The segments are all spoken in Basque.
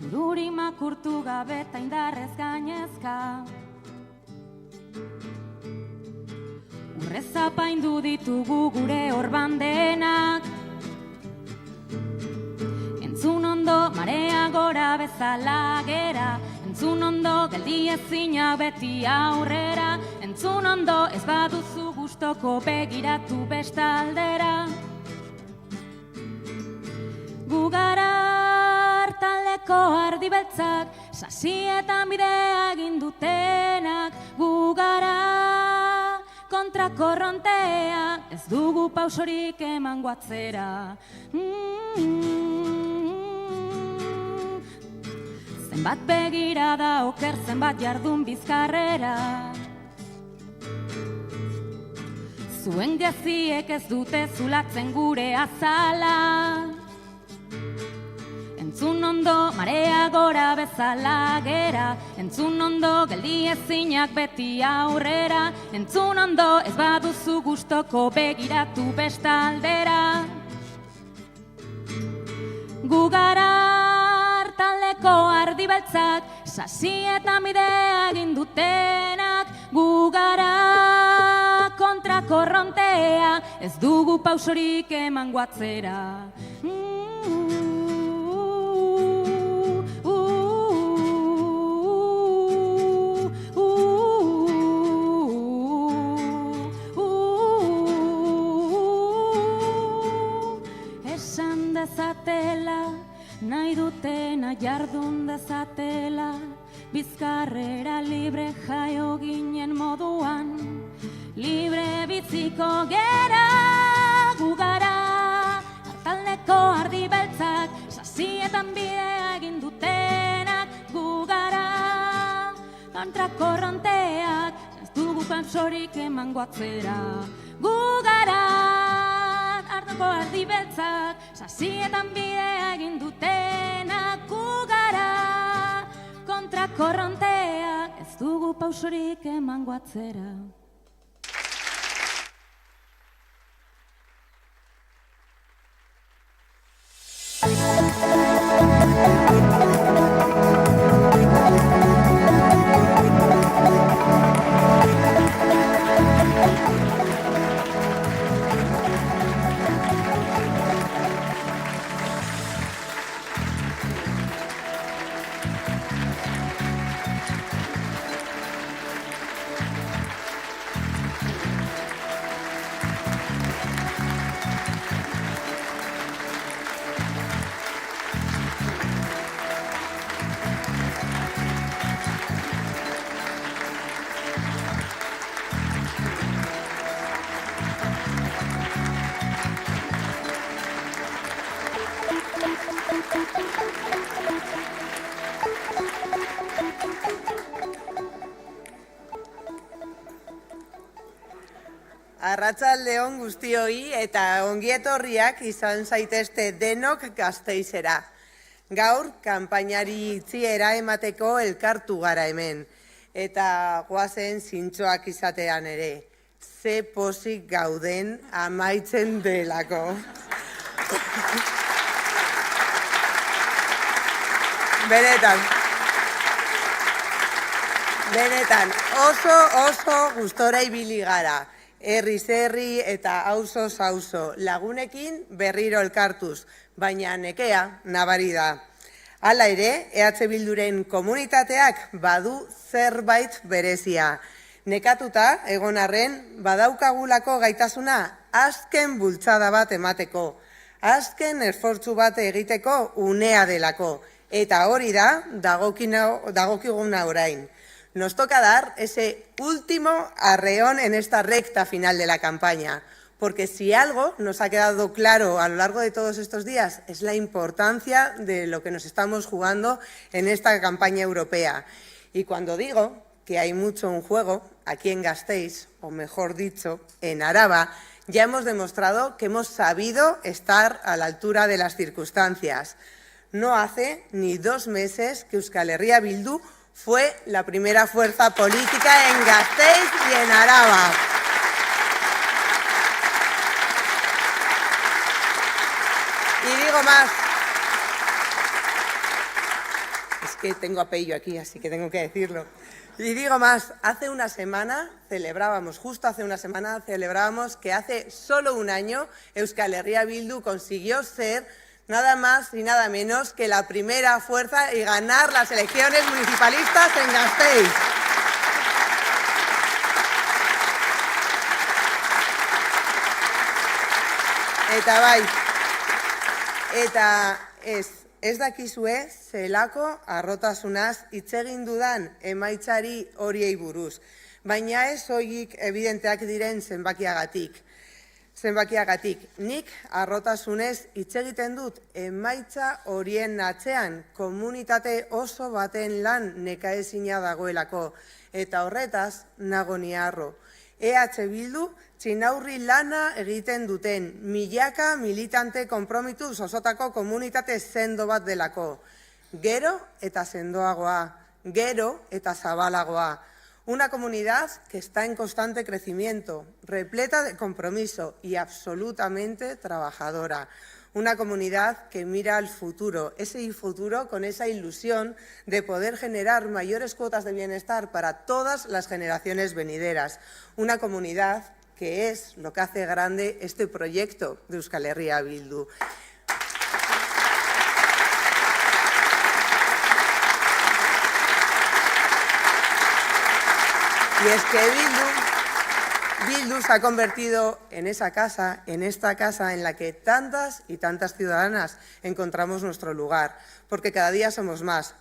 Bururi makurtu gabe eta indarrez gainezka. Urrez apaindu ditugu gure orban denak. Entzun ondo marea gora bezala gera. Entzun ondo geldi ezinak beti aurrera. Entzun ondo ez baduzu gustoko begiratu bestaldera. Gu gara hartaldeko ardi beltzak, sasietan bidea egin dutenak. Gu gara kontrakorrontea, ez dugu pausorik emango atzera. Zenbat begirada oker, zenbat jardun bizkarrera. Zuen geziek ez dute zulatzen gure azala. Entzun ondo marea gora bezala gera. Entzun ondo geldi ezinak beti aurrera. Entzun ondo ez baduzu gustoko begiratu bestaldera. Gu gara hartaldeko ardi beltzak, sasietan bidea egin dutenak. Gu gara kontrakorrontea, ez dugu pausorik emango atzera. Esan dezatela, nahi dutena jardun dezatela, bizkarrera libre jaio ginen moduan, libre biziko gera. Gu gara hartaldeko ardi beltzak, sasietan bidea egin dutenak. Gu gara kontrakorronteak, ez dugu pausorik emango atzera. Gu gara hartaldeko ardi beltzak, sasietan bidea egin dutenak. Gu gara kontrakorronteak, ez dugu pausorik emango atzera. Arratsalde on guztioi eta ongietorriak izan zaitezte denok Gasteizera. Gaur, kanpainari itxiera emateko elkartu gara hemen. Eta goazen zintzoak izatean ere. Ze pozik gauden amaitzen delako. Benetan, oso gustora ibili gara. Herriz herri eta auzoz auzo, lagunekin berriro elkartuz, baina nekea nabari da. Hala ere, EH Bilduren komunitateak badu zerbait berezia. Nekatuta, egon arren, badaukagulako gaitasuna azken bultzada bat emateko, azken esfortzu bat egiteko unea delako, eta hori da dagokiguna orain. Nos toca dar ese último arreón en esta recta final de la campaña, porque si algo nos ha quedado claro a lo largo de todos estos días es la importancia de lo que nos estamos jugando en esta campaña europea. Y cuando digo que hay mucho en juego, aquí en Gasteiz, o mejor dicho, en Araba, ya hemos demostrado que hemos sabido estar a la altura de las circunstancias. No hace ni 2 meses que Euskal Herria Bildu fue la primera fuerza política en Gasteiz y en Araba. Es que tengo apellido aquí, así que tengo que decirlo. Y digo más, hace una semana celebrábamos que hace solo un año Euskal Herria Bildu consiguió ser nada más y nada menos que la primera fuerza y ganar las elecciones municipalistas en Gasteiz. Eta bai, eta ez dakizue zelako harrotasunaz hitz egin dudan emaitzari horiei buruz, baina ez soilik evidenteak diren zenbakiagatik. Nik harrotasunez hitz egiten dut emaitza horien atzean komunitate oso baten lan nekaezina dagoelako, eta horretaz nago ni harro. EH Bildu txinaurri lana egiten duten milaka militante konpromituz osotako komunitate sendo bat delako. Gero eta sendoagoa, gero eta zabalagoa. Una comunidad que está en constante crecimiento, repleta de compromiso y absolutamente trabajadora. Una comunidad que mira al futuro, ese futuro con esa ilusión de poder generar mayores cuotas de bienestar para todas las generaciones venideras. Una comunidad que es lo que hace grande este proyecto de Euskal Herria Bildu. Y es que Bildu se ha convertido en esta casa en la que tantas y tantas ciudadanas encontramos nuestro lugar, porque cada día somos más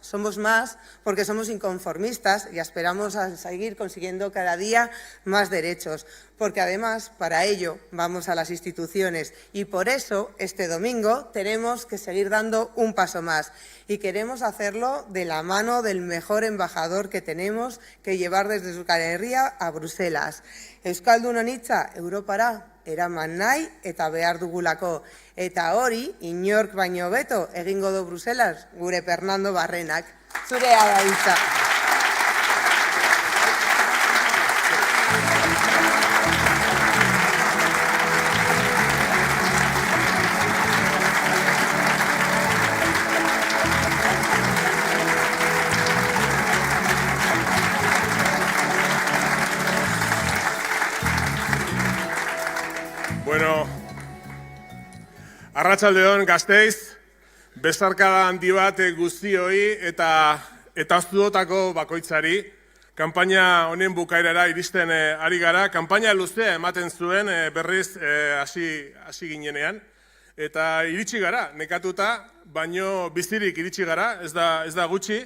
porque somos inconformistas y aspiramos a seguir consiguiendo cada día más derechos, porque además para ello vamos a las instituciones y por eso este domingo tenemos que seguir dando un paso más y queremos hacerlo de la mano del mejor embajador que tenemos que llevar desde Euskal Herria a Bruselas. Euskaldunon hitza Europara eraman nahi eta behar dugulako. Eta hori, inork baino beto egingo du Bruselas, gure Fernando Barrenak. Zurea da hitza. Bueno, arratsaldeon Gasteiz, besarkada handi bat guztioi eta zuotako bakoitzari. Kanpaina honen bukaerara iristen ari gara. Kanpaina luzea ematen zuen berriz hasi ginenean. Eta iritsi gara, nekatuta, baino bizirik iritsi gara, ez da gutxi.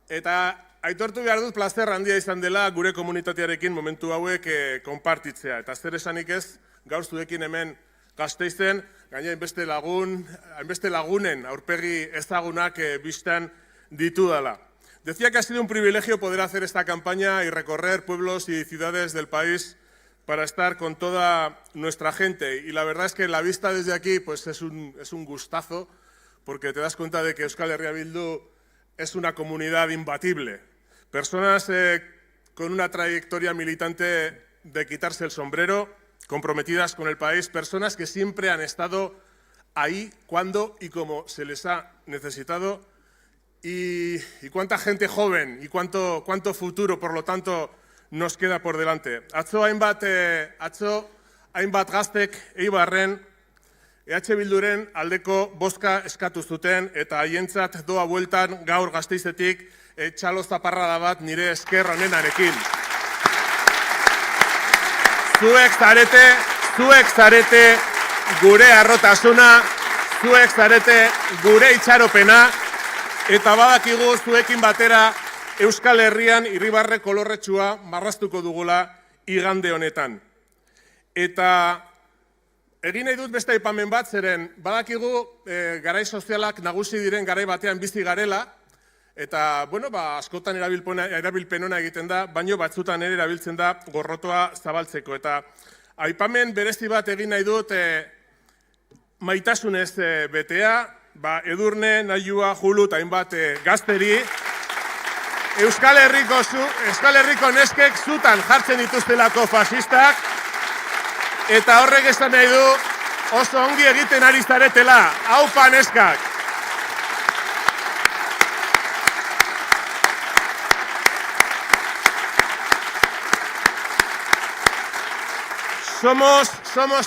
Eta aitortu behar dut plazer handia izan dela gure komunitatearekin momentu hauek konpartitzea. Eta zer esanik ez, gaur zuekin hemen Gasteizen, gaina hainbeste lagunen aurpegi ezagunak bistan ditudala. Decía que ha sido un privilegio poder hacer esta campaña y recorrer pueblos y ciudades del país para estar con toda nuestra gente. Y la verdad es que la vista desde aquí pues es un gustazo, porque te das cuenta de que Euskal Herria Bildu es una comunidad imbatible. Personas con una trayectoria militante de quitarse el sombrero, comprometidas con el país, personas que siempre han estado ahí cuando y como se les ha necesitado y cuánta gente joven y cuánto futuro, por lo tanto, nos queda por delante. Atzo hainbat gaztek Eibarren EH Bilduren aldeko bozka eskatu zuten eta haientzat doa bueltan gaur Gasteizetik txalo zaparrada bat nire esker honenarekin. Zuek zarete gure harrotasuna, zuek zarete gure itxaropena, eta badakigu zuekin batera Euskal Herrian irribarre kolorretsua marraztuko dugula igande honetan. Eta egin nahi dut beste aipamen bat, zeren badakigu garai sozialak nagusi diren garai batean bizi garela, eta, askotan erabilpen ona egiten da, baino batzutan ere erabiltzen da gorrotoa zabaltzeko. Eta aipamen berezi bat egin nahi dut maitasunez betea, Edurne, Nahua, Julu eta hainbat gazteri, Euskal Herriko neskek zutan jartzen dituztelako fasistak, eta horrek esan nahi du oso ongi egiten ari zaretela, aupa neskak. Somos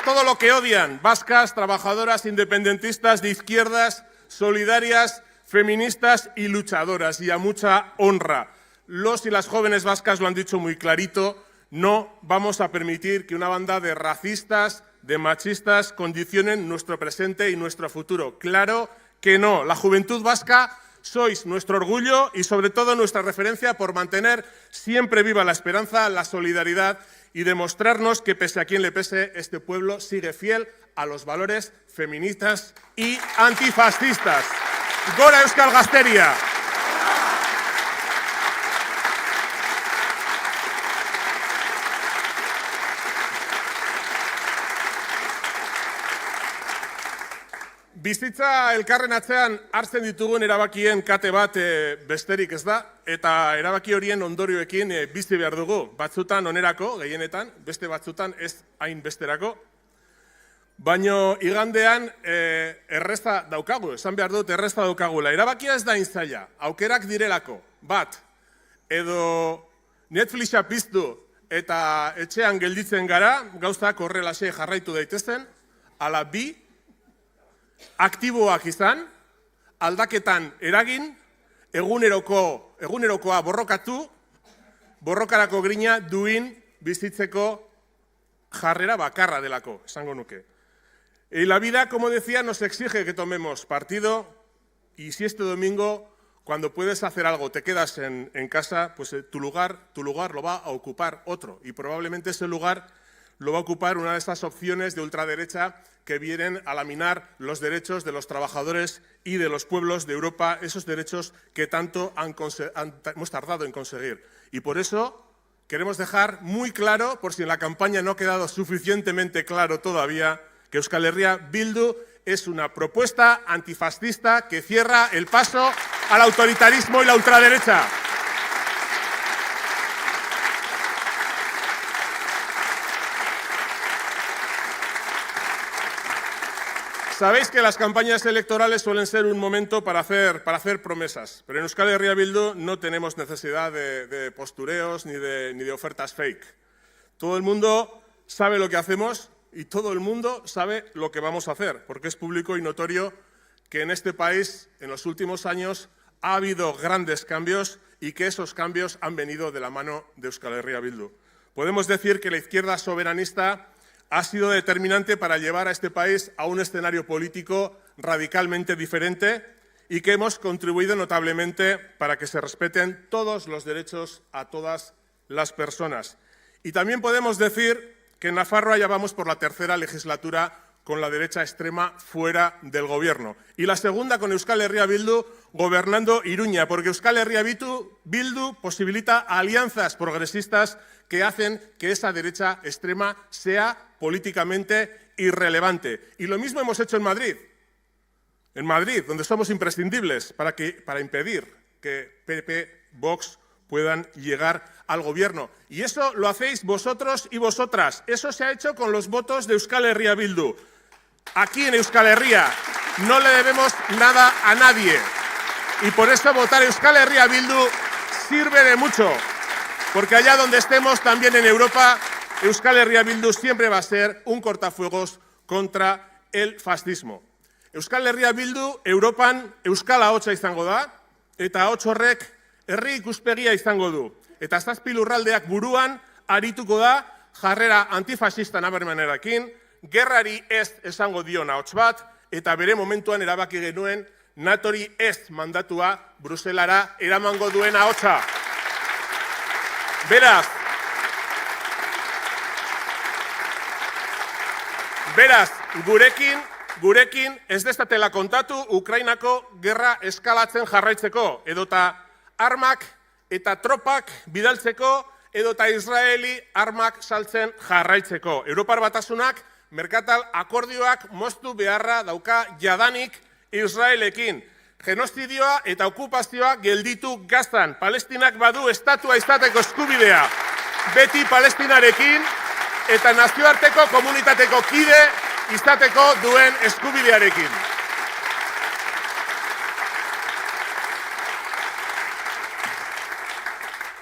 todo lo que odian, vascas, trabajadoras, independentistas, de izquierdas, solidarias, feministas y luchadoras, y a mucha honra. Los y las jóvenes vascas lo han dicho muy clarito, no vamos a permitir que una banda de racistas, de machistas, condicionen nuestro presente y nuestro futuro. Claro que no. La juventud vasca sois nuestro orgullo y sobre todo nuestra referencia por mantener siempre viva la esperanza, la solidaridad y demostrarnos que pese a quien le pese, este pueblo sigue fiel a los valores feministas y antifascistas. Gora Euskal Gazteria! Bizitza elkarren atzean hartzen ditugun erabakien kate bat besterik ez da, eta erabaki horien ondorioekin bizi behar dugu. Batzutan onerako, gehienetan, beste batzutan ez hain besterako. Baina igandean erreza daukagu, esan behar dut erreza daukagula. Erabakia ez da intzaila, aukerak direlako. Bat, edo Netflixa piztu eta etxean gelditzen gara, gauzak horrelaxe jarraitu daitezen, ala bi, aktiboak izan, aldaketan eragin, egunerokoa borrokatu, borrokarako grina duin bizitzeko jarrera bakarra delako, esango nuke. Y la vida, como decía, nos exige que tomemos partido y si este domingo, cuando puedes hacer algo, te quedas en casa, pues tu lugar lo va a ocupar otro y probablemente ese lugar lo va a ocupar una de estas opciones de ultraderecha que vienen a laminar los derechos de los trabajadores y de los pueblos de Europa, esos derechos que tanto hemos tardado en conseguir. Y por eso queremos dejar muy claro, por si en la campaña no ha quedado suficientemente claro todavía, que Euskal Herria Bildu es una propuesta antifascista que cierra el paso al autoritarismo y la ultraderecha. Sabéis que las campañas electorales suelen ser un momento para hacer promesas, pero en Euskal Herria Bildu no tenemos necesidad de postureos ni de ofertas fake. Todo el mundo sabe lo que hacemos y todo el mundo sabe lo que vamos a hacer, porque es público y notorio que en este país, en los últimos años, ha habido grandes cambios y que esos cambios han venido de la mano de Euskal Herria Bildu. Podemos decir que la izquierda soberanista ha sido determinante para llevar a este país a un escenario político radicalmente diferente y que hemos contribuido notablemente para que se respeten todos los derechos a todas las personas. Y también podemos decir que en Nafarroa ya vamos por la tercera legislatura con la derecha extrema fuera del gobierno. Y la segunda con Euskal Herria Bildu gobernando Iruña, porque Euskal Herria Bildu posibilita alianzas progresistas que hacen que esa derecha extrema sea políticamente irrelevante. Y lo mismo hemos hecho en Madrid. En Madrid, donde somos imprescindibles para impedir que PP, Vox puedan llegar al gobierno. Y eso lo hacéis vosotros y vosotras. Eso se ha hecho con los votos de Euskal Herria Bildu. Aquí en Euskal Herria no le debemos nada a nadie. Y por eso votar Euskal Herria Bildu sirve de mucho. Porque allá donde estemos, también en Europa, Euskal Herria Bildu siempre va a ser un cortafuegos contra el fascismo. Euskal Herria Bildu Europan euskal ahotsa izango da, eta ahots horrek herri ikuspegia izango du. Eta zazpi lurraldeak buruan arituko da jarrera antifascista nabarmenerakin, gerrari ez esango dion ahots bat, eta bere momentuan erabaki genuen Natori ez mandatua Bruselara eramango duen ahotsa. Beraz, gurekin ez dezatela kontatu Ukrainako gerra eskalatzen jarraitzeko, edota armak eta tropak bidaltzeko, edota Israeli armak saltzen jarraitzeko. Europar Batasunak merkatal akordioak moztu beharra dauka jadanik Israelekin. Genozidioa eta okupazioa gelditu Gazan. Palestinak badu estatua izateko eskubidea. Beti Palestinarekin eta nazioarteko komunitateko kide izateko duen eskubidearekin.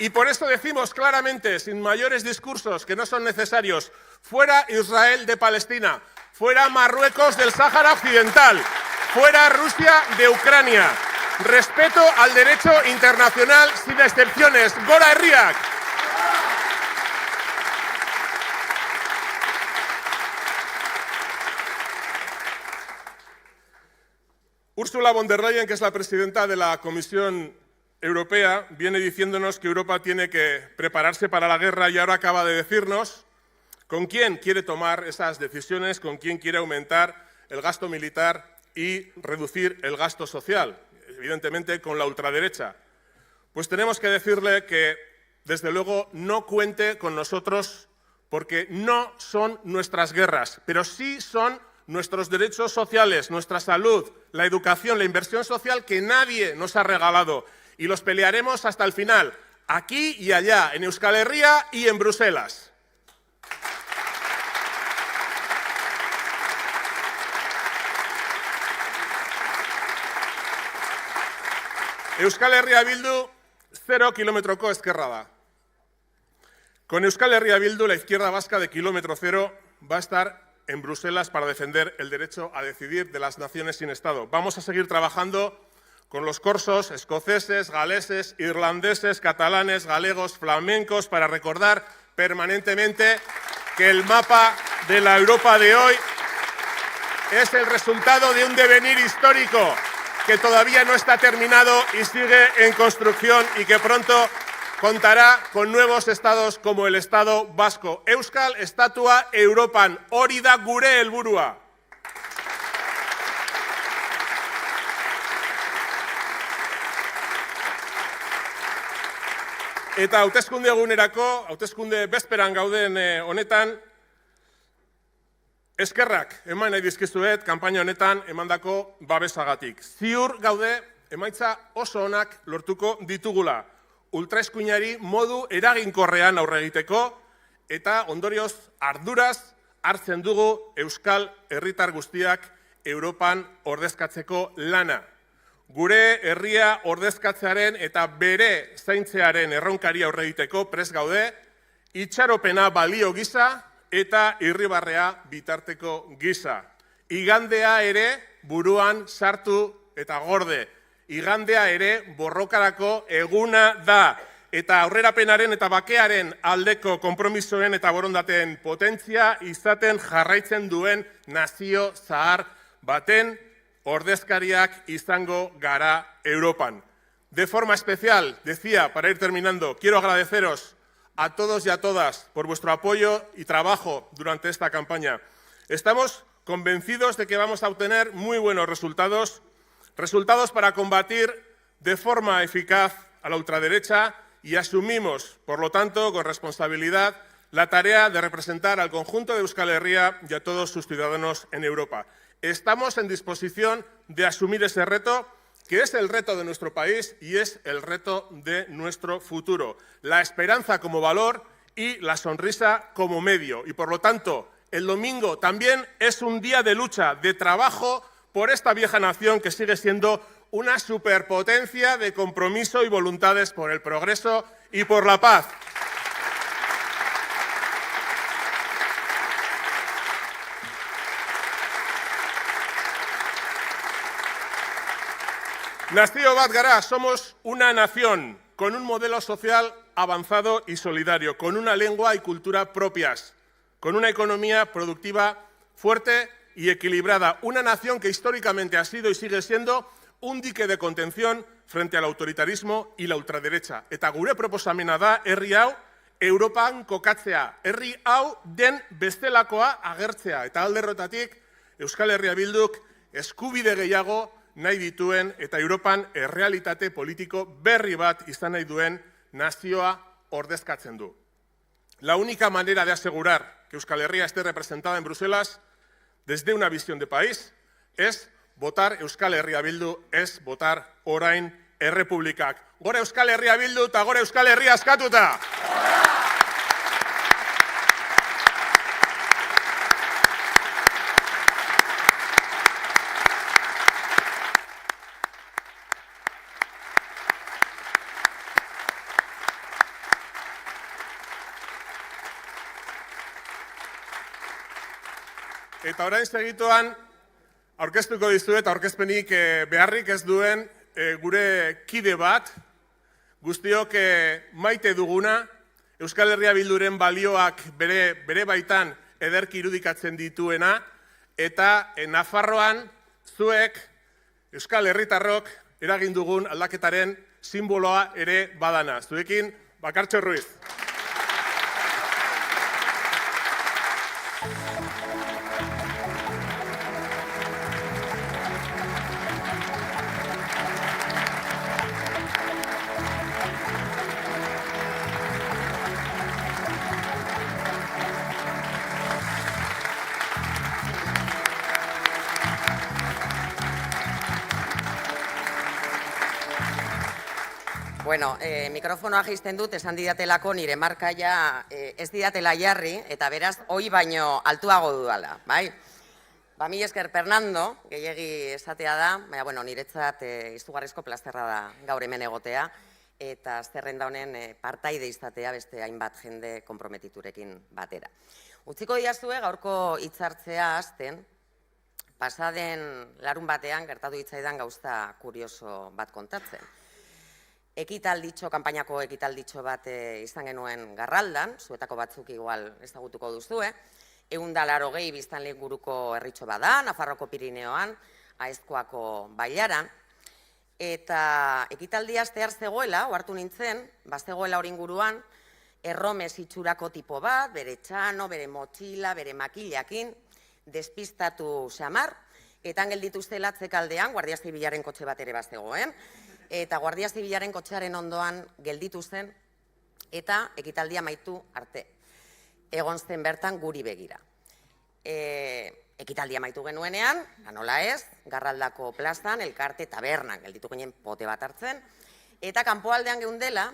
Y por esto decimos claramente, sin mayores discursos que no son necesarios, fuera Israel de Palestina, fuera Marruecos del Sáhara Occidental, fuera Rusia de Ucrania. Respeto al derecho internacional sin excepciones. Gora herriak! Ursula von der Leyen, que es la presidenta de la Comisión Europea, viene diciéndonos que Europa tiene que prepararse para la guerra y ahora acaba de decirnos con quién quiere tomar esas decisiones, con quién quiere aumentar el gasto militar y reducir el gasto social, evidentemente con la ultraderecha. Pues tenemos que decirle que, desde luego, no cuente con nosotros porque no son nuestras guerras, pero sí son nuestros derechos sociales, nuestra salud, la educación, la inversión social que nadie nos ha regalado. Y los pelearemos hasta el final, aquí y allá, en Euskal Herria y en Bruselas. Euskal Herria Bildu, 0 kilometroko ezkerra da. Con Euskal Herria Bildu, la izquierda vasca de kilómetro cero va a estar en Bruselas para defender el derecho a decidir de las naciones sin Estado. Vamos a seguir trabajando con los corsos escoceses, galeses, irlandeses, catalanes, galegos, flamencos, para recordar permanentemente que el mapa de la Europa de hoy es el resultado de un devenir histórico que todavía no está terminado y sigue en construcción y que pronto contará con nuevos estados como el Estado vasco. Euskal Estatua Europan, hori da gure helburua. Eta hauteskunde egunerako, hauteskunde bezperan gauden honetan, eskerrak eman nahi dizkizuet kanpaina honetan emandako babesagatik. Ziur gaude emaitza oso onak lortuko ditugula, ultraeskuinari modu eraginkorrean aurre egiteko eta ondorioz arduraz hartzen dugu euskal herritar guztiak Europan ordezkatzeko lana. Gure herria ordezkatzearen eta bere zaintzearen erronkari aurre egiteko prest gaude, itxaropena balio gisa eta irribarrea bitarteko gisa. Igandea ere buruan sartu eta gorde. Igandea ere borrokarako eguna da. Eta aurrerapenaren eta bakearen aldeko konpromisoen eta borondateen potentzia izaten jarraitzen duen nazio zahar baten ordezkariak izango gara Europan. De forma especial, decía, para ir terminando, quiero agradeceros a todos y a todas por vuestro apoyo y trabajo durante esta campaña. Estamos convencidos de que vamos a obtener muy buenos resultados para combatir de forma eficaz a la ultraderecha y asumimos, por lo tanto, con responsabilidad, la tarea de representar al conjunto de Euskal Herria y a todos sus ciudadanos en Europa. Estamos en disposición de asumir ese reto, que es el reto de nuestro país y es el reto de nuestro futuro. La esperanza como valor y la sonrisa como medio. Y por lo tanto, el domingo también es un día de lucha, de trabajo por esta vieja nación que sigue siendo una superpotencia de compromiso y voluntades por el progreso y por la paz. Nazio bat gara, somos una nación con un modelo social avanzado y solidario, con una lengua y cultura propias, con una economía productiva fuerte y equilibrada, una nación que históricamente ha sido y sigue siendo un dique de contención frente al autoritarismo y la ultraderecha. Eta gure proposamena da herri hau Europan kokatzea, herri hau den bestelakoa agertzea. Eta alde horretatik Euskal Herria Bilduk eskubide gehiago nahi dituen eta Europan errealitate politiko berri bat izan nahi duen nazioa ordezkatzen du. La única manera de asegurar que Euskal Herria esté representada en Bruselas desde una visión de país es votar Euskal Herria Bildu, es votar orain Errepublikak. Gora Euskal Herria Bildu eta gora Euskal Herria askatuta! Eta orain segituan, aurkeztuko dizuet, aurkezpenik beharrik ez duen gure kide bat, guztiok maite duguna, Euskal Herria Bilduren balioak bere baitan ederki irudikatzen dituena, eta Nafarroan zuek Euskal Herritarrok eragin dugun aldaketaren simboloa ere badana. Zuekin, Bakartxo Ruiz. Bueno, mikrofonoa jaisten dut, esan didatelako nire markaia ez didatela jarri, eta beraz, hoi baino altuago dudala, bai? Ba, mila esker Fernando, gehiegi esatea da, baina, bueno, niretzat izugarrizko plazerra da gaur hemen egotea, eta zerrenda honen partaide izatea beste hainbat jende konprometiturekin batera. Utziko diazue gaurko hitzartzea hasten, pasaden larun batean gertatu hitzaidan gauza kurioso bat kontatzen. Ekitalditxo, kanpainako ekitalditxo bat izan genuen Garraldan, zuetako batzuk igual ezagutuko duzue, 180 biztanle inguruko herritxo bada, Nafarroko Pirineoan, Aezkoako bailaran, eta ekitaldia zehar zegoela, ohartu nintzen, bazegoela hori inguruan, erromes itxurako tipo bat, bere txano, bere motxila, bere makilakin, despistatu xamar, eta gelditu zela atzekaldean, Guardia Zibilaren kotxe bat ere bazegoen, eta Guardia Zibilaren kotxearen ondoan gelditu zen, eta ekitaldia amaitu arte. Egon zen bertan guri begira. Ekitaldia amaitu genuenean, nola ez, Garraldako plazan, elkarte tabernan gelditu ginen pote bat hartzen, eta kanpoaldean geundela,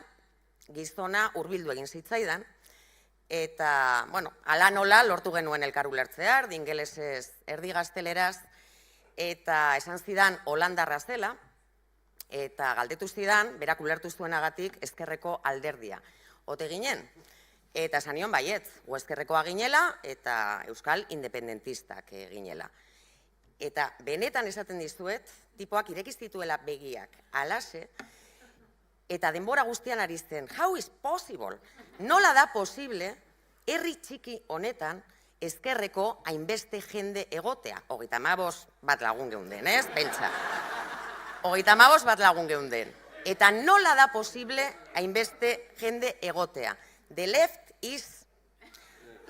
gizona hurbildu egin zitzaidan, eta, bueno, ala nola lortu genuen elkar ulertzea, erdi ingelesez, erdi gazteleraz, eta esan zidan Holandarra zela, eta galdetu zidan, berak ulertu zuenagatik ezkerreko alderdia. Ote ginen, eta esan nion baietz, gu ezkerrekoa ginela eta euskal independentistak ginela. Eta benetan esaten dizuet, tipoak irekiz dituela begiak alase, eta denbora guztian ari zen, how is possible? Nola da posible, herri txiki honetan, ezkerreko hainbeste jende egotea. 35 bat lagun geunden, ez? Pentsa. 35 bat lagun geunden. Eta nola da posible hainbeste jende egotea. The left is...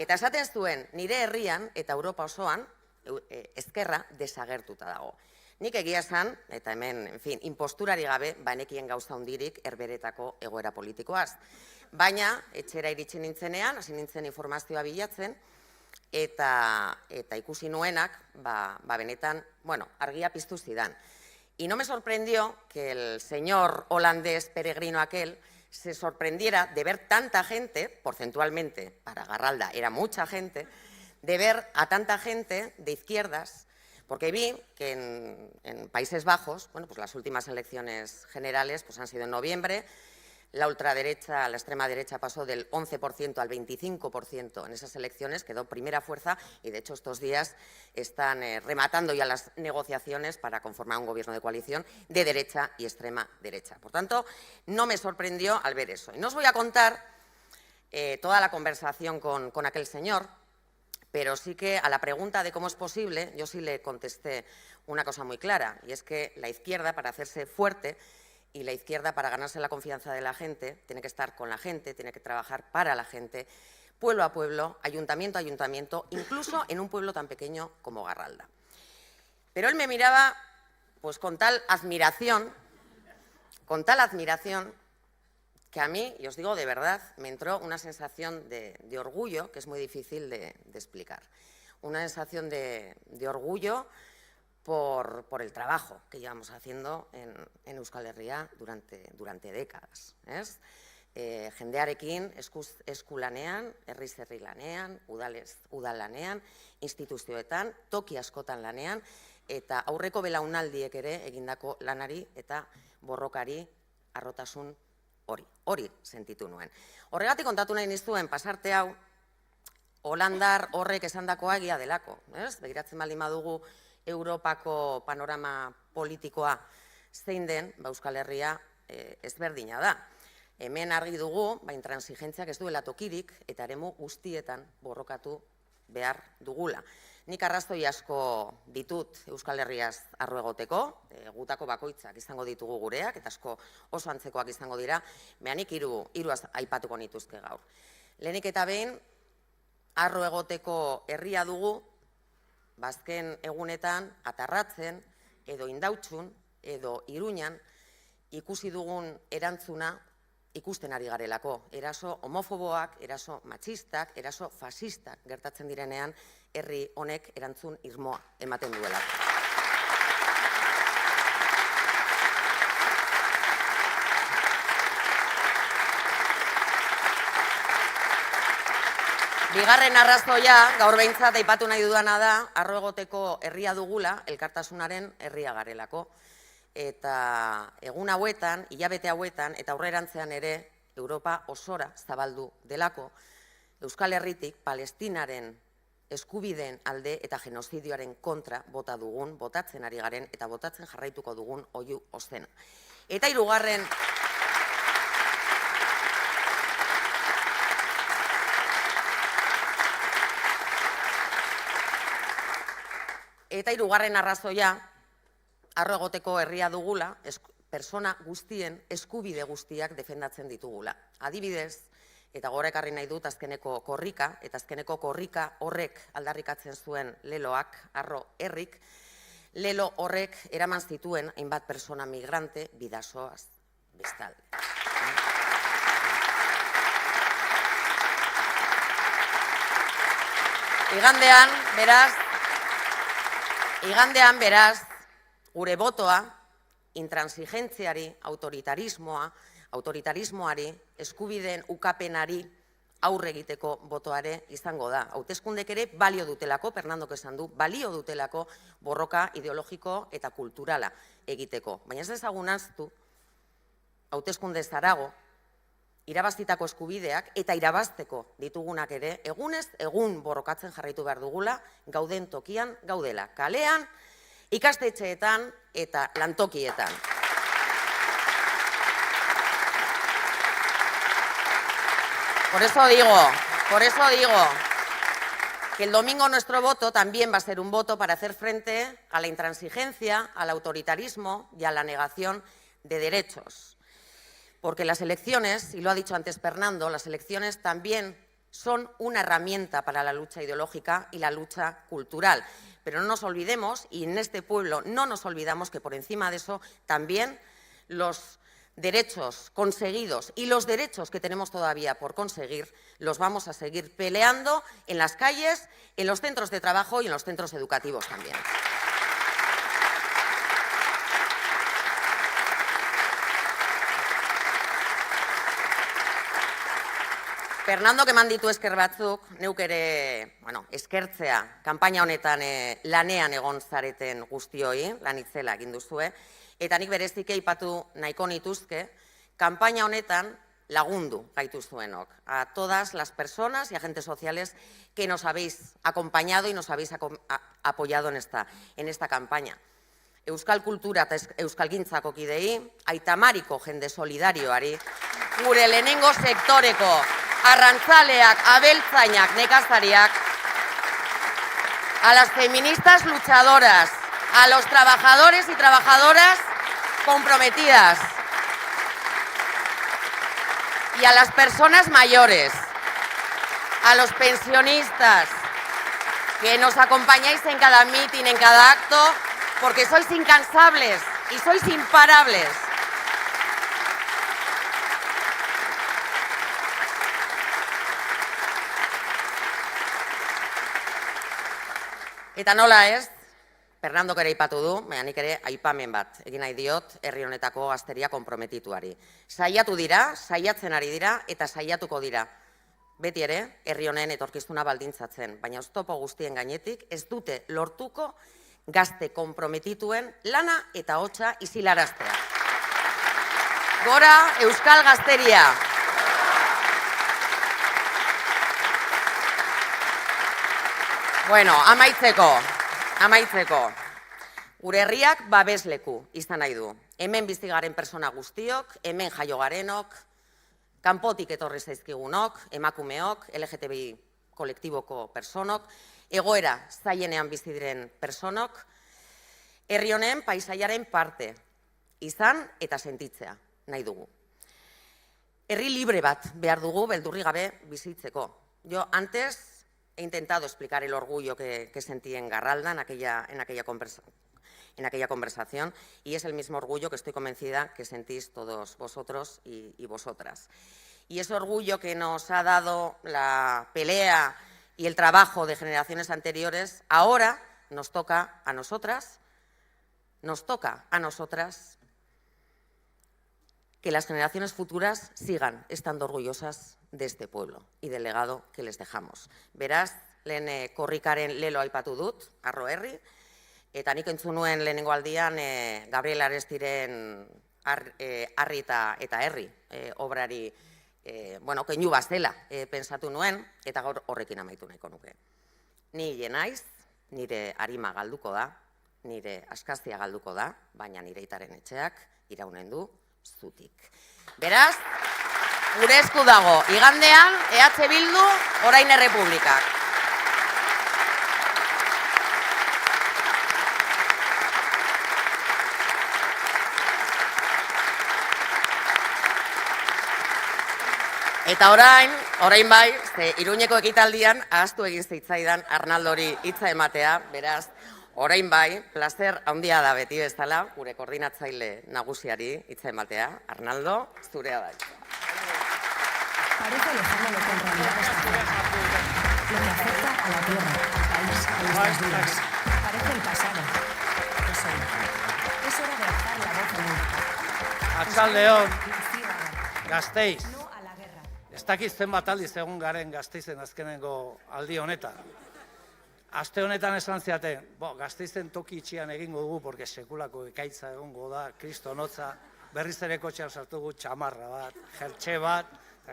Eta esaten zuen, nire herrian eta Europa osoan, ezkerra desagertuta dago. Nik egia esan, eta hemen, en fin, imposturari gabe, banekien gauza hundirik erberetako egoera politikoaz. Baina, etxera iritsi nintzenean, hasi nintzen informazioa bilatzen, eta ikusi nuenak, benetan, bueno, argia piztu zidan. Y no me sorprendió que el señor holandés peregrino aquel se sorprendiera de ver tanta gente, porcentualmente, para Garralda era mucha gente, de ver a tanta gente de izquierdas, porque vi que en Países Bajos, bueno, pues las últimas elecciones generales pues han sido en noviembre, la ultraderecha, la extrema derecha pasó del 11% al 25% en esas elecciones, quedó primera fuerza y de hecho estos días están rematando ya las negociaciones para conformar un gobierno de coalición de derecha y extrema derecha. Por tanto, no me sorprendió al ver eso. Y no os voy a contar toda la conversación con aquel señor, pero sí que a la pregunta de cómo es posible, yo sí le contesté una cosa muy clara, y es que la izquierda, para hacerse fuerte, y la izquierda, para ganarse la confianza de la gente, tiene que estar con la gente, tiene que trabajar para la gente, pueblo a pueblo, ayuntamiento a ayuntamiento, incluso en un pueblo tan pequeño como Garralda. Pero él me miraba pues con tal admiración, que a mí, y os digo de verdad, me entró una sensación de orgullo, que es muy difícil de explicar. Una sensación de orgullo por el trabajo que llevamos haciendo en Euskal Herria durante décadas. Jendearekin eskulanean, herriz herri lanean, udal lanean, instituzioetan, toki askotan lanean, eta aurreko belaunaldiek ere egindako lanari eta borrokari harrotasun hori sentitu nuen. Horregatik kontatu nahi nizuen pasarte hau, Holandar horrek esandakoa egia delako, begiratzen baldin badugu Europako panorama politikoa zein den, Euskal Herria ezberdina da. Hemen argi dugu, intransigentziak ez duela tokirik eta eremu guztietan borrokatu behar dugula. Nik arrazoi asko ditut Euskal Herriaz arro egoteko, gutako bakoitzak izango ditugu gureak, eta asko oso antzekoak izango dira, nik hiru aipatuko nituzke gaur. Lehenik eta behin, arro egoteko herria dugu, bazken egunetan atarratzen, edo indautxun, edo Iruñan, ikusi dugun erantzuna ikusten ari garelako. Eraso homofoboak, eraso matxistak, eraso fasistak gertatzen direnean, herri honek erantzun irmoa ematen duelako. Bigarren arrazoia, gaur behintzat aipatu nahi dudana da, arro egoteko herria dugula, elkartasunaren herria garelako. Eta egun hauetan, hilabete hauetan, eta aurrerantzean ere, Europa osora zabaldu delako, Euskal Herritik Palestinaren eskubideen alde eta genozidioaren kontra botatzen ari garen, eta botatzen jarraituko dugun oihu ozena. Eta hirugarren... Eta hirugarren arrazoia, arro egoteko herria dugula, persona guztien eskubide guztiak defendatzen ditugula. Adibidez, eta gora ekarri nahi dut azkeneko korrika, eta azkeneko korrika horrek aldarrikatzen zuen leloak, arro herrik, lelo horrek eraman zituen hainbat persona migrante bidasoaz bestalde. Igandean, beraz, gure botoa, intransigentziari, autoritarismoari, eskubideen ukapenari aurre egiteko botoare izango da. Hauteskundek ere balio dutelako, Fernandok esan du, balio dutelako borroka ideologiko eta kulturala egiteko. Baina ez dezagun ahaztu, hauteskunde zarago, irabaztitako eskubideak eta irabazteko ditugunak ere, egunez egun borrokatzen jarraitu behar dugula, gauden tokian gaudela, kalean, ikastetxeetan eta lantokietan. Por eso digo que el domingo nuestro voto también va a ser un voto para hacer frente a la intransigencia, al autoritarismo y a la negación de derechos. Porque las elecciones, y lo ha dicho antes Fernando, las elecciones también son una herramienta para la lucha ideológica y la lucha cultural. Pero no nos olvidemos, y en este pueblo no nos olvidamos, que por encima de eso también los derechos conseguidos y los derechos que tenemos todavía por conseguir los vamos a seguir peleando en las calles, en los centros de trabajo y en los centros educativos también. Fernando eman ditu esker batzuk, neuk ere eskertzea kanpaina honetan lanean egon zareten guztioi, lanitzela egin duzue, eta nik bereziki aipatu nahiko nituzke, kanpaina honetan lagundu gaituzuenok. A todas las personas y agentes sociales que nos habéis acompañado y nos habéis apoyado en esta campaña. Euskal Kultura eta Euskalgintzako kidei, Aitamariko jende solidarioari, gure lehenengo sektoreko arrantzaleak, abeltzainak, nekazariak, a las feministas luchadoras, a los trabajadores y trabajadoras comprometidas y a las personas mayores, a los pensionistas que nos acompañáis en cada mitin, en cada acto, porque sois incansables y sois imparables. Eta nola ez, Fernandok ere aipatu du, baina nik ere aipamen bat egin nahi diot herri honetako gazteria konprometituari. Saiatu dira, saiatzen ari dira eta saiatuko dira. Beti ere, herri honen etorkizuna baldintzatzen, baina oztopo guztien gainetik ez dute lortuko gazte konprometituen lana eta hotsa isilaraztea. Gora Euskal Gazteria! Bueno, amaitzeko. Gure herriak babesleku izan nahi du. Hemen bizi garen persona guztiok, hemen jaio garenok, kanpotik etorri zaizkigunok, emakumeok, LGTBI kolektiboko personok, egoera zailenean bizi diren personok, herri honen paisaiaren parte izan eta sentitzea nahi dugu. Herri libre bat behar dugu beldurri gabe bizitzeko. Yo antes he intentado explicar el orgullo que sentí en Garralda en aquella conversación y es el mismo orgullo que estoy convencida que sentís todos vosotros y vosotras. Y ese orgullo que nos ha dado la pelea y el trabajo de generaciones anteriores, ahora nos toca a nosotras que las generaciones futuras sigan estando orgullosas de este pueblo y del legado que les dejamos. Beraz, lehen korrikaren lelo aipatu dut, Arro herri, eta nik entzun nuen lehenengo aldian Gabriel Arestiren Arri eta herri obrari keinu bazela pentsatu nuen, eta gaur horrekin amaitu nahiko nuke. Ni naiz, nire arima galduko da, nire askazia galduko da, baina nire aitaren etxeak iraunen du zutik. Beraz, gure esku dago, igandean, EH Bildu, orain Errepublikak. Eta orain bai, Iruñeko ekitaldian ahaztu egin zitzaidan Arnaldori hitza ematea, beraz, orain bai, plazer handia da beti bezala, gure koordinatzaile nagusiari hitza ematea. Arnaldo, zurea da. Parece lejano lo que en realidad está pasando. Lo que afecta a la tierra, al país, a nuestras vidas. Parece el pasado. Es hora de alzar la voz en alto. Arratsaldeon, Gasteiz. Ez dakit zenbat aldiz egon garen Gasteizen azkenengo aldi honetan. Aste honetan esan ziaten, Gasteizen toki itxian egingo dugu, porque sekulako ekaitza egongo da, kristonotza, berriz ere kotxean sartugu txamarra bat, jertxe bat,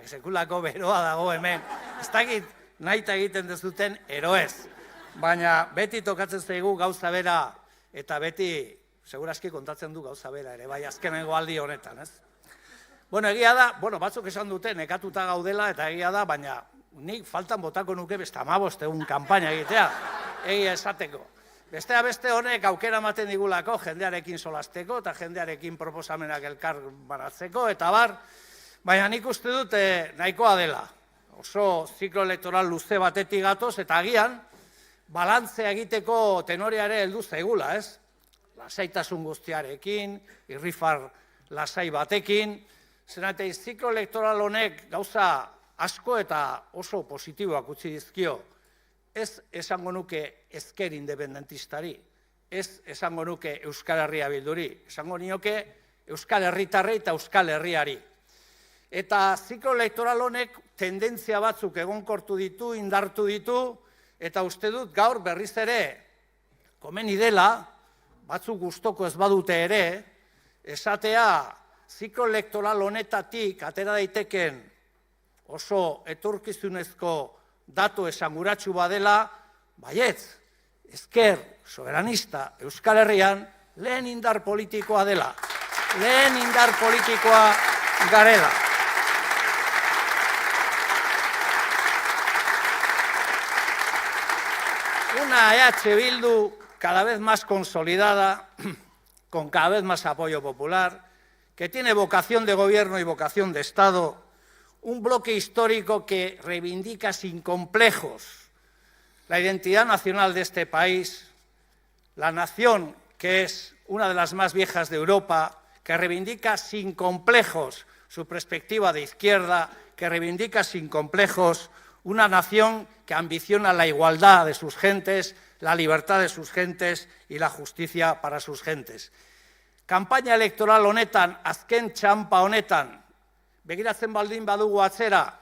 sekulako beroa dago hemen. Ez dakit nahi egiten dezuten eroez. Baina beti tokatzen zaigu gauza bera, eta beti, seguraski kontatzen du gauza bera ere, bai azkenengo aldi honetan, ez? Bueno, egia da, batzuk esan dute nekatuta gaudela eta egia da, baina nik faltan botako nuke beste 15 egun kanpaina egitea, egia esateko. Bestea beste honek aukera ematen digulako jendearekin solasteko eta jendearekin proposamenak elkar banatzeko eta bar, baina nik uste dut nahikoa dela. Oso ziklo elektoral luze batetik gatoz eta agian balantzea egiteko tenoreare heldu zaigula, ez? Lasaitasun guztiarekin, irrifar lasai batekin, zenatei ziklo elektoral honek gauza asko eta oso positiboak utzi dizkio. Ez esango nuke ezker independentistari, ez esango nuke Euskal Herria Bilduri, esango nioke Euskal Herritarrei eta Euskal Herriari. Eta ziklo elektoral honek tendentzia batzuk egonkortu ditu, indartu ditu, eta uste dut gaur berriz ere, komeni dela, batzuk gustoko ez badute ere, esatea ziklo elektoral honetatik atera daiteken oso etorkizunezko datu esanguratsu badela, baietz, ezker soberanista Euskal Herrian lehen indar politikoa dela, lehen indar politikoa garela. Una EH Bildu cada vez más consolidada, con cada vez más apoyo popular, que tiene vocación de gobierno y vocación de Estado, un bloque histórico que reivindica sin complejos la identidad nacional de este país, la nación que es una de las más viejas de Europa, que reivindica sin complejos su perspectiva de izquierda, que reivindica sin complejos una nación que ambiciona la igualdad de sus gentes, la libertad de sus gentes y la justicia para sus gentes. Kampaina elektoral honetan, azken txampa honetan, begiratzen baldin badugu atzera,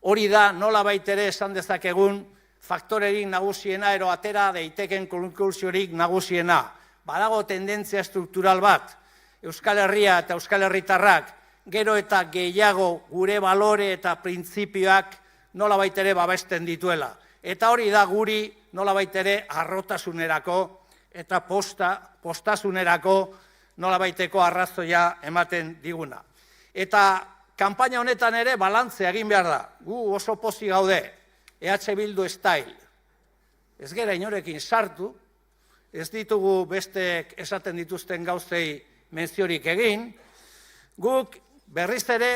hori da nola baitere esan dezakegun faktorerik nagusiena ero atera deiteken konklusiorik nagusiena. Badago tendentzia struktural bat, Euskal Herria eta Euskal Herritarrak gero eta gehiago gure balore eta printzipioak nola baitere babesten dituela. Eta hori da guri nolabait ere harrotasunerako eta postasunerako nolabaiteko arrazoia ematen diguna. Eta kanpaina honetan ere balantzea egin behar da. Gu oso pozik gaude, EH Bildu style. Ez gera inorekin sartu, ez ditugu beste esaten dituzten gauzei menziorik egin, guk berriz ere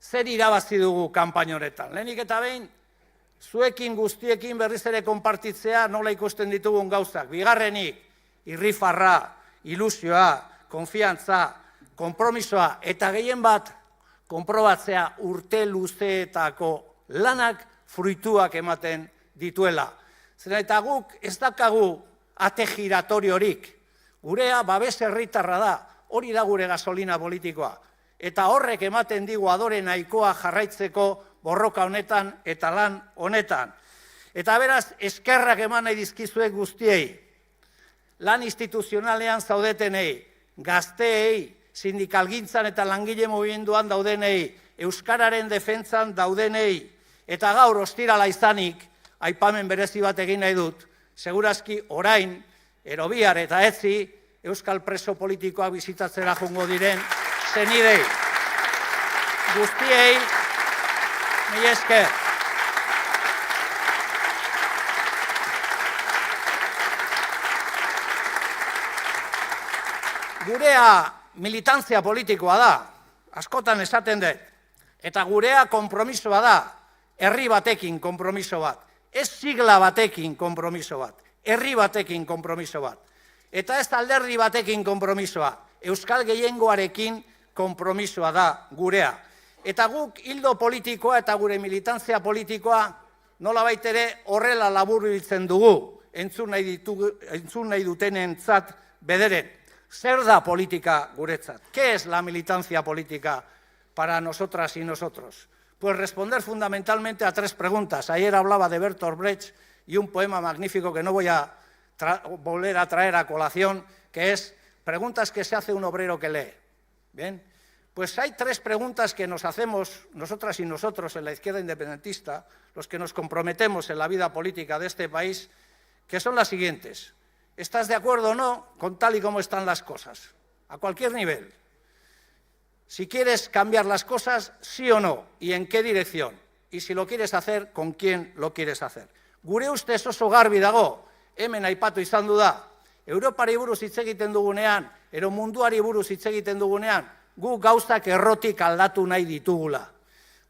zer irabazi dugu kanpaina honetan. Lehenik eta behin, zuekin guztiekin berriz ere konpartitzea nola ikusten ditugun gauzak. Bigarrenik, irrifarra, ilusioa, konfiantza, konpromisoa eta gehien bat konprobatzea urte luzeetako lanak fruituak ematen dituela. Zeren eta guk ez daukagu ate giratoriorik. Gurea babes herritarra da, hori da gure gasolina politikoa. Eta horrek ematen digu adore nahikoa jarraitzeko borroka honetan eta lan honetan. Eta beraz, eskerrak eman nahi dizkizuek guztiei, lan instituzionalean zaudetenei, gazteei, sindikalgintzan eta langile mugimenduan daudenei, euskararen defentzan daudenei, eta gaur ostirala izanik, aipamen berezi bat egin nahi dut, segurazki orain, erobihar eta etzi, euskal preso politikoa bizitatzera joango diren zenidei. Guztiei, mila esker. Gurea militantzia politikoa da, askotan esaten dut, eta gurea konpromisoa da, herri batekin konpromiso bat, ez sigla batekin konpromiso bat, herri batekin konpromiso bat, eta ez alderdi batekin konpromisoa, euskal gehiengoarekin konpromisoa da gurea. Eta guk hildo politikoa eta gure militantzia politikoa nolabait ere horrela laburbiltzen dugu, entzun nahi dutenentzat bederen. Zer da politika guretzat? ¿Qué es la militancia política para nosotras y nosotros? Pues responder fundamentalmente a tres preguntas. Ayer hablaba de Bertolt Brecht y un poema magnífico que no voy a volver a traer a colación, que es preguntas que se hace un obrero que lee. Bien, pues hay tres preguntas que nos hacemos nosotras y nosotros en la izquierda independentista, los que nos comprometemos en la vida política de este país, que son las siguientes. ¿Estás de acuerdo o no con tal y como están las cosas? A cualquier nivel. Si quieres cambiar las cosas, sí o no, y en qué dirección. Y si lo quieres hacer, con quién lo quieres hacer. Gure ustez oso garbi dago, hemen aipatu izan du da, Europari buruz hitz egiten dugunean, ero munduari buruz hitz egiten dugunean, gu gauzak errotik aldatu nahi ditugula.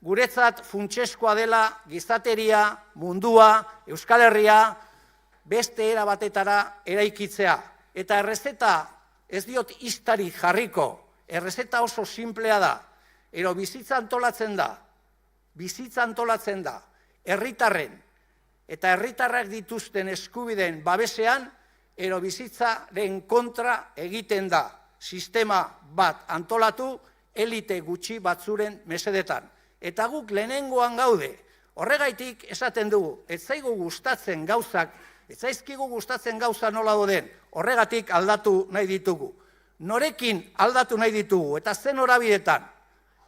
Guretzat funtsezkoa dela gizateria, mundua, Euskal Herria, beste era batetara eraikitzea. Eta errezeta, ez diot iztari jarriko, errezeta oso simplea da, ero bizitza antolatzen da, herritarren eta herritarrak dituzten eskubideen babesean, ero bizitzaren kontra egiten da, sistema bat antolatu, elite gutxi batzuren mesedetan. Eta guk lehenengoan gaude, horregaitik esaten dugu, ez zaizkigu gustatzen gauza nola doden, horregatik aldatu nahi ditugu. Norekin aldatu nahi ditugu, eta zen norabidetan,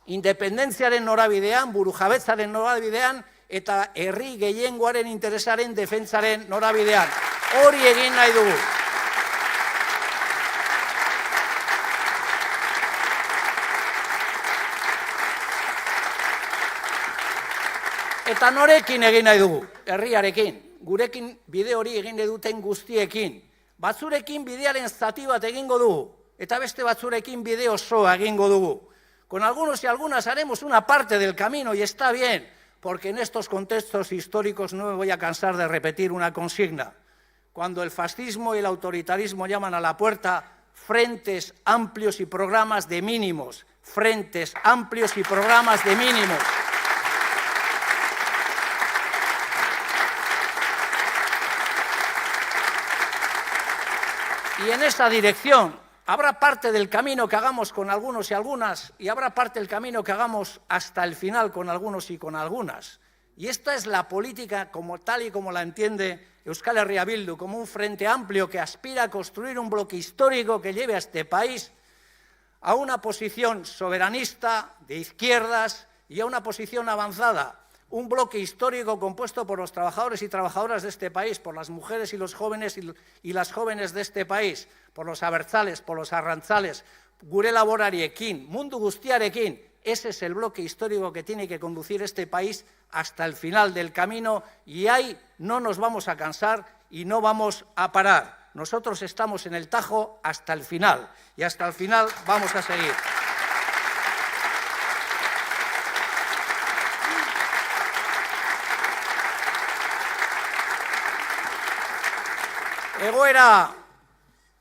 independentziaren norabidean, burujabetzaren norabidean, eta herri gehiengoaren interesaren defentsaren norabidean. Hori egin nahi dugu. Eta norekin egin nahi dugu? Herriarekin. Gurekin bide hori egin duten guztiekin. Batzurekin bidearen zati bat egingo dugu, eta beste batzurekin bide osoa egingo dugu. Con algunos y algunas haremos una parte del camino y está bien, porque en estos contextos históricos no me voy a cansar de repetir una consigna. Cuando el fascismo y el autoritarismo llaman a la puerta, frentes amplios y programas de mínimos. Frentes amplios y programas de mínimos. Y en esa dirección habrá parte del camino que hagamos con algunos y algunas, y habrá parte del camino que hagamos hasta el final con algunos y con algunas. Y esta es la política como tal y como la entiende Euskal Herria Bildu, como un frente amplio que aspira a construir un bloque histórico que lleve a este país a una posición soberanista, de izquierdas y a una posición avanzada. un bloque histórico compuesto por los trabajadores y trabajadoras de este país, por las mujeres y los jóvenes y las jóvenes de este país, por los abertzales, por los arrantzales, gure laborariekin, mundu guztiarekin. Ese es el bloque histórico que tiene que conducir este país hasta el final del camino y ahí no nos vamos a cansar y no vamos a parar. Nosotros estamos en el Tajo hasta el final y hasta el final vamos a seguir. Egoera,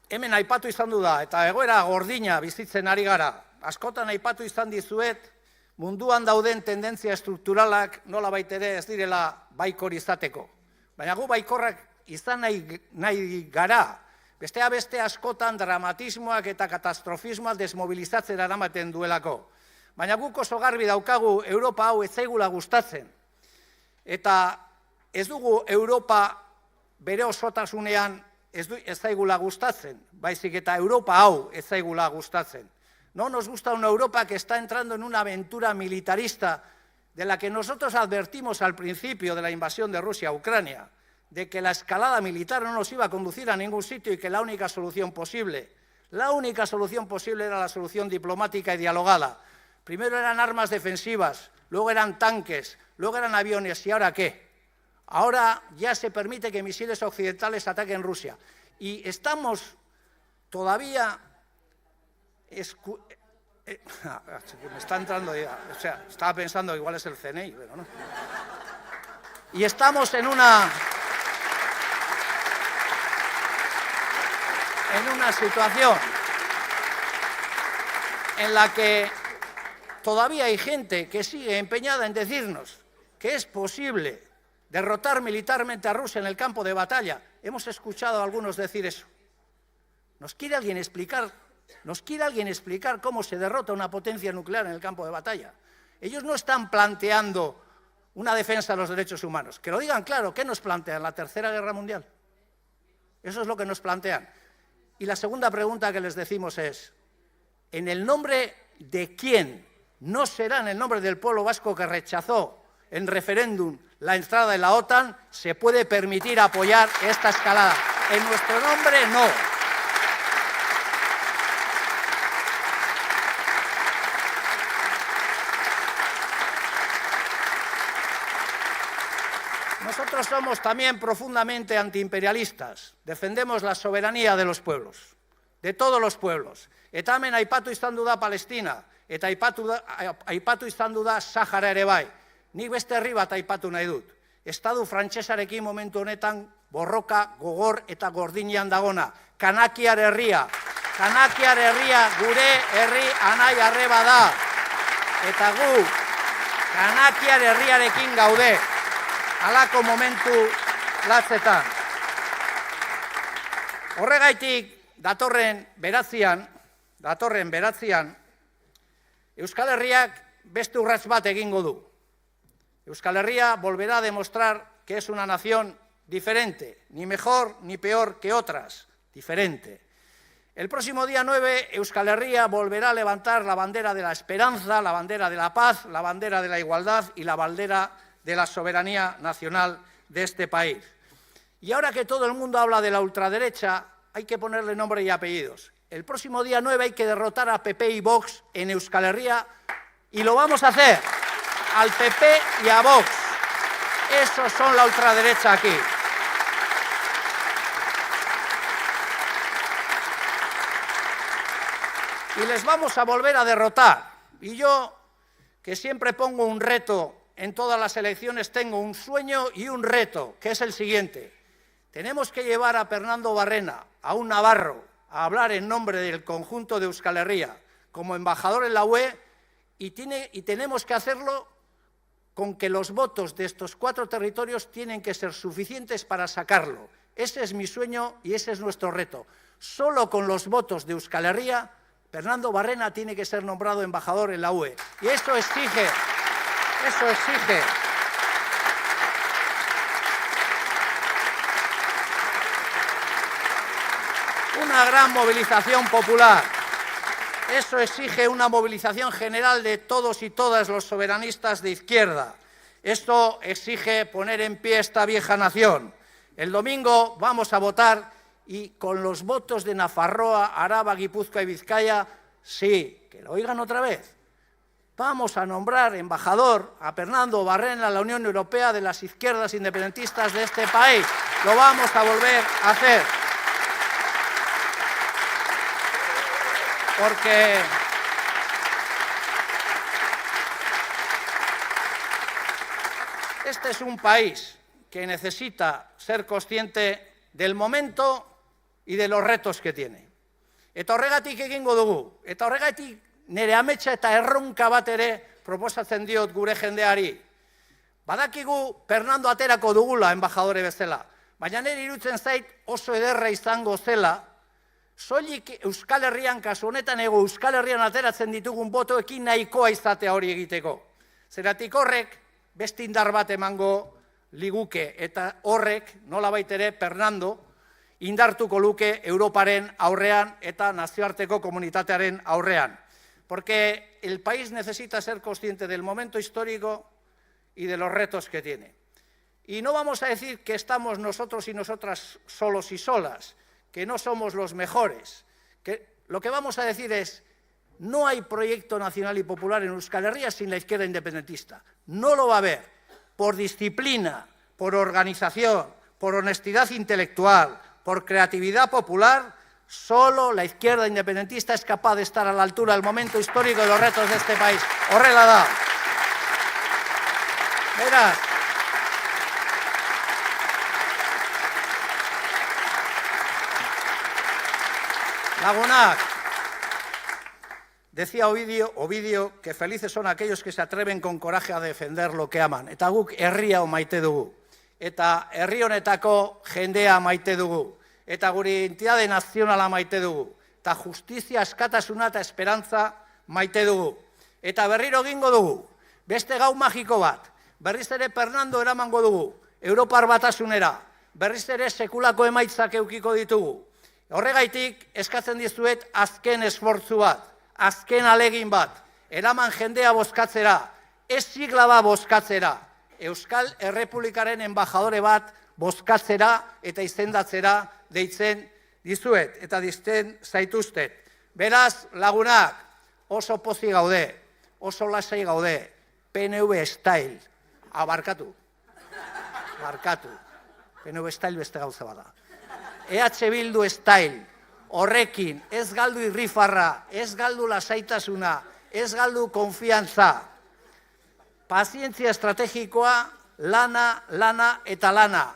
hemen aipatu izan du da, eta egoera gordina bizitzen ari gara. Askotan aipatu izan dizuet, munduan dauden tendentzia estrukturalak nolabait ere ez direla baikor izateko. Baina gu baikorrak izan nahi gara, bestea beste askotan dramatismoak eta katastrofismoak desmobilizatzera eramaten duelako. Baina guk oso garbi daukagu Europa hau ez zaigula gustatzen. Eta ez dugu Europa bere osotasunean ez zaigula gustatzen, baizik eta Europa hau ez zaigula gustatzen. No nos gusta una Europa que está entrando en una aventura militarista de la que nosotros advertimos al principio de la invasión de Rusia a Ucrania, de que la escalada militar no nos iba a conducir a ningún sitio y que la única solución posible era la solución diplomática y dialogada. Primero eran armas defensivas, luego eran tanques, luego eran aviones, ¿y ahora qué? Ahora ya se permite que misiles occidentales ataquen Rusia. Y estamos todavía... me está entrando ya, o sea, estaba pensando igual es el CNI, pero no. Y estamos en una situación en la que todavía hay gente que sigue empeñada en decirnos que es posible derrotar militarmente a Rusia en el campo de batalla. Hemos escuchado a algunos decir eso. ¿Nos quiere alguien explicar cómo se derrota una potencia nuclear en el campo de batalla? Ellos no están planteando una defensa de los derechos humanos. Que lo digan claro, ¿qué nos plantean? ¿La Tercera Guerra Mundial? Eso es lo que nos plantean. Y la segunda pregunta que les decimos es, ¿en el nombre de quién? No será en el nombre del pueblo vasco que rechazó en referéndum la entrada en la OTAN, se puede permitir apoyar esta escalada. En nuestro nombre, no. Nosotros somos también profundamente antiimperialistas. Defendemos la soberanía de los pueblos, de todos los pueblos. Eta hemen aipatu izan du da Palestina, eta aipatu izan du da Sahara ere bai. Nik beste herri bat aipatu nahi dut. Estadu frantsesarekin momentu honetan borroka, gogor eta gordinean dagona. Kanakiar herria. Kanakiar herria gure herri anai arreba da. Eta gu Kanakiar herriarekin gaude. Halako momentu latzetan. Horregaitik datorren beratzean, Euskal Herriak beste urrats bat egingo du. Euskal Herria volverá a demostrar que es una nación diferente, ni mejor ni peor que otras, diferente. El próximo día 9, Euskal Herria volverá a levantar la bandera de la esperanza, la bandera de la paz, la bandera de la igualdad y la bandera de la soberanía nacional de este país. Y ahora que todo el mundo habla de la ultraderecha, hay que ponerle nombre y apellidos. El próximo día 9 hay que derrotar a PP y Vox en Euskal Herria y lo vamos a hacer. Al PP y a Vox. Esos son la ultraderecha aquí. Y les vamos a volver a derrotar. Y yo, que siempre pongo un reto en todas las elecciones, tengo un sueño y un reto, que es el siguiente. Tenemos que llevar a Pernando Barrena, a un navarro, a hablar en nombre del conjunto de Euskal Herria, como embajador en la UE, y tenemos que hacerlo con que los votos de estos 4 territorios tienen que ser suficientes para sacarlo. Ese es mi sueño y ese es nuestro reto. Solo con los votos de Euskal Herria, Pernando Barrena tiene que ser nombrado embajador en la UE. Y eso exige una gran movilización popular. Eso exige una movilización general de todos y todas los soberanistas de izquierda. Esto exige poner en pie esta vieja nación. El domingo vamos a votar y con los votos de Nafarroa, Araba, Guipúzcoa y Vizcaya, sí, que lo oigan otra vez. Vamos a nombrar embajador a Fernando Barrena a la Unión Europea de las izquierdas independentistas de este país. Lo vamos a volver a hacer. Porque este es un país que necesita ser consciente del momento y de los retos que tiene. Eta horregatik egingo dugu, eta horregatik nire ametsa eta erronka bat ere proposatzen diot gure jendeari. Badakigu Fernando aterako dugula embajadore bezala, baina nire irutzen zait oso ederra izango zela, soilik Euskal Herrian, kasu honetan Euskal Herrian ateratzen ditugun botoekin nahikoa izatea hori egiteko. Zeratik horrek beste indar bat emango liguke, eta horrek nolabait ere Fernando indartuko luke Europaren aurrean eta nazioarteko komunitatearen aurrean. Porque el país necesita ser consciente del momento histórico y de los retos que tiene. Y no vamos a decir que estamos nosotros y nosotras solos y solas, que no somos los mejores. Lo que vamos a decir es, no hay proyecto nacional y popular en Euskal Herria sin la izquierda independentista. No lo va a haber. Por disciplina, por organización, por honestidad intelectual, por creatividad popular, solo la izquierda independentista es capaz de estar a la altura del momento histórico de los retos de este país. Horrela da. Beraz, lagunak, decía Ovidio que felices son aquellos que se atreven con coraje a defender lo que aman. Eta guk herria maite dugu. Eta herri honetako jendea maite dugu. Eta gure identitate nazionala maite dugu. Eta justizia, askatasuna eta esperantza maite dugu. Eta berriro egingo dugu. Beste gau magiko bat. Berriz ere Fernando eramango dugu. Europar batasunera. Berriz ere sekulako emaitzak eukiko ditugu. Horregaitik eskatzen dizuet azken esfortzu bat. Azken alegin bat. Eraman jendea bozkatzera. Ez sigla bat bozkatzera. Euskal Errepublikaren embajadore bat bozkatzera eta izendatzera deitzen dizuet eta dizten zaituztet. Beraz, lagunak, oso pozi gaude, oso lasai gaude, PNV style, barkatu, PNV style beste gauza bada. EH Bildu style, horrekin, ez galdu irrifarra, ez galdu lasaitasuna, ez galdu konfiantza. Pazientzia estrategikoa, lana eta lana.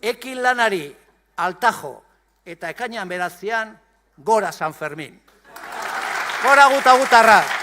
Ekin lanari, altajo, eta ekainan beratzean, gora San Fermin. Gora gutarrak.